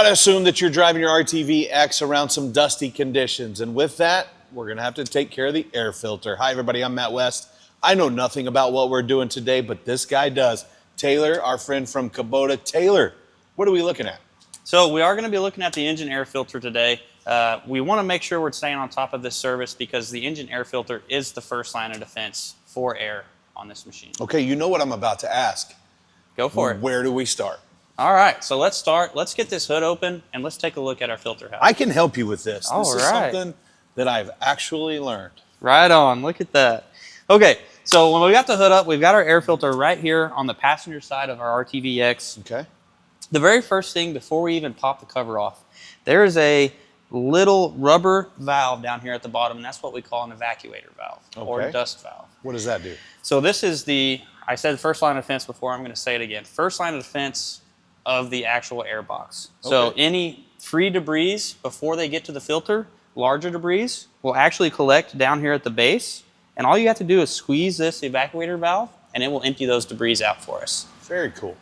gotta assume that you're driving your RTV X around some dusty conditions. And with that, we're gonna have to take care of the air filter. Hi everybody, I'm Matt West. I know nothing about what we're doing today, but this guy does. Taylor, our friend from Kubota. Taylor, what are we looking at? So we are gonna be looking at the engine air filter today. We wanna make sure we're staying on top of this service because the engine air filter is the first line of defense for air on this machine. Okay, you know what I'm about to ask. Go for it. Where do we start? All right, so let's start. Let's get this hood open and let's take a look at our filter house. I can help you with this. All this is right. something that I've actually learned. Right on, look at that. Okay, so when we got the hood up, we've got our air filter right here on the passenger side of our RTVX. Okay. The very first thing before we even pop the cover off, there is a little rubber valve down here at the bottom, and that's what we call an evacuator valve or dust valve. What does that do? So this is I said first line of defense before, I'm gonna say it again. First line of defense of the actual air box. So any free debris before they get to the filter, larger debris, will actually collect down here at the base. And all you have to do is squeeze this evacuator valve and it will empty those debris out for us. Very cool.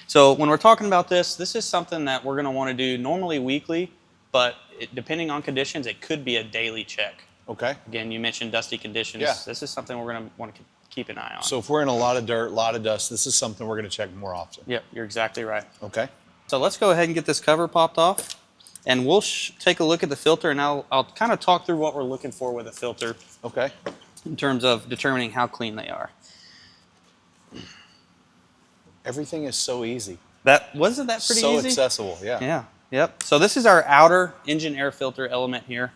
So when we're talking about this is something that we're gonna wanna do normally weekly, but depending on conditions, it could be a daily check. Okay. Again, you mentioned dusty conditions. Yeah. This is something we're gonna wanna keep an eye on. So if we're in a lot of dirt, a lot of dust, this is something we're gonna check more often. Yep, you're exactly right. Okay. So let's go ahead and get this cover popped off and we'll take a look at the filter and I'll kind of talk through what we're looking for with a filter. Okay. In terms of determining how clean they are. Everything is so easy. Wasn't that pretty so easy? So accessible, yeah. Yeah, yep. So this is our outer engine air filter element here.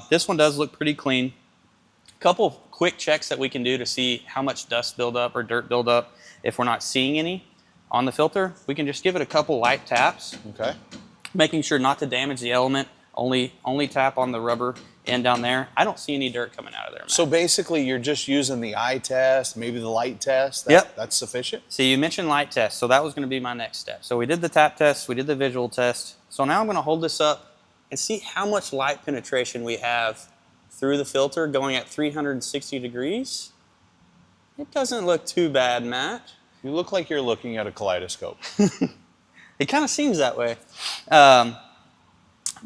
This one does look pretty clean. Couple quick checks that we can do to see how much dust buildup or dirt buildup. If we're not seeing any on the filter, we can just give it a couple light taps. Okay. Making sure not to damage the element. Only tap on the rubber end down there. I don't see any dirt coming out of there, Matt. So basically you're just using the eye test, maybe the light test. Yep. That's sufficient? See, you mentioned light test, so that was gonna be my next step. So we did the tap test, we did the visual test. So now I'm gonna hold this up and see how much light penetration we have through the filter going at 360 degrees. It doesn't look too bad, Matt. You look like you're looking at a kaleidoscope. It kind of seems that way.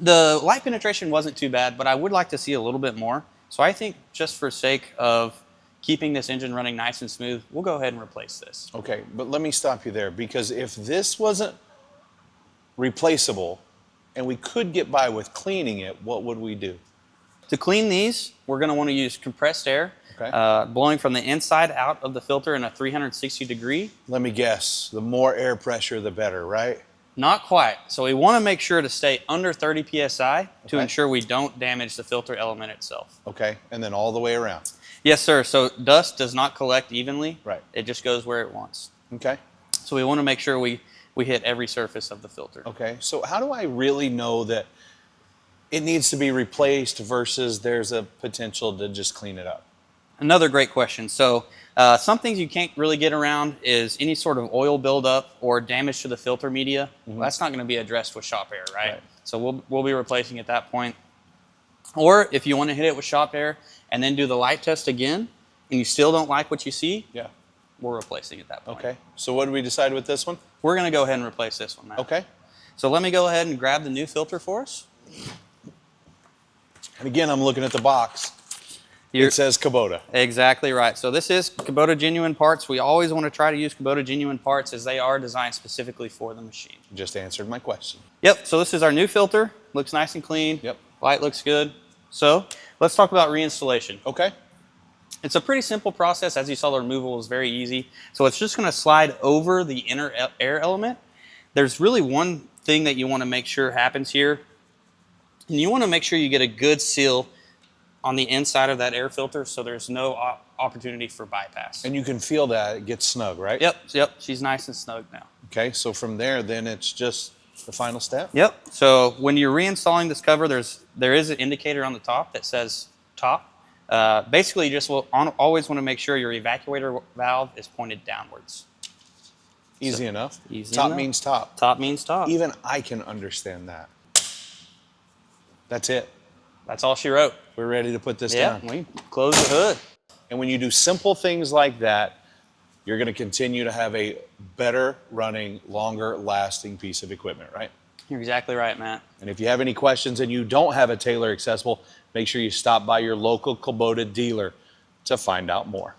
The light penetration wasn't too bad, but I would like to see a little bit more. So I think just for sake of keeping this engine running nice and smooth, we'll go ahead and replace this. Okay, but let me stop you there because if this wasn't replaceable and we could get by with cleaning it, what would we do? To clean these, we're gonna wanna use compressed air, blowing from the inside out of the filter in a 360 degree. Let me guess, the more air pressure, the better, right? Not quite. So we wanna make sure to stay under 30 PSI to ensure we don't damage the filter element itself. Okay, and then all the way around. Yes, sir. So dust does not collect evenly. Right. It just goes where it wants. Okay. So we wanna make sure we hit every surface of the filter. Okay, so how do I really know that it needs to be replaced versus there's a potential to just clean it up? Another great question. So some things you can't really get around is any sort of oil buildup or damage to the filter media. Well, that's not going to be addressed with shop air, right? So we'll be replacing at that point. Or if you want to hit it with shop air and then do the light test again and you still don't like what you see, we're replacing at that point. Okay, so what did we decide with this one? We're going to go ahead and replace this one, Matt. Okay. So let me go ahead and grab the new filter for us. And again, I'm looking at the box. It says Kubota. Exactly right. So this is Kubota genuine parts. We always want to try to use Kubota genuine parts as they are designed specifically for the machine. Just answered my question. Yep, so this is our new filter. Looks nice and clean. Yep. Light looks good. So let's talk about reinstallation. Okay. It's a pretty simple process. As you saw, the removal is very easy. So it's just gonna slide over the inner air element. There's really one thing that you wanna make sure happens here. And you wanna make sure you get a good seal on the inside of that air filter so there's no opportunity for bypass. And you can feel that it gets snug, right? Yep, she's nice and snug now. Okay, so from there, then it's just the final step? Yep, so when you're reinstalling this cover, there is an indicator on the top that says top. Basically, you just always want to make sure your evacuator valve is pointed downwards. Easy enough. Easy top enough. Means top. Top means top. Even I can understand that. That's it. That's all she wrote. We're ready to put this down. Yeah, we close the hood. And when you do simple things like that, you're going to continue to have a better running, longer lasting piece of equipment, right? You're exactly right, Matt. And if you have any questions and you don't have a Taylor accessible, make sure you stop by your local Kubota dealer to find out more.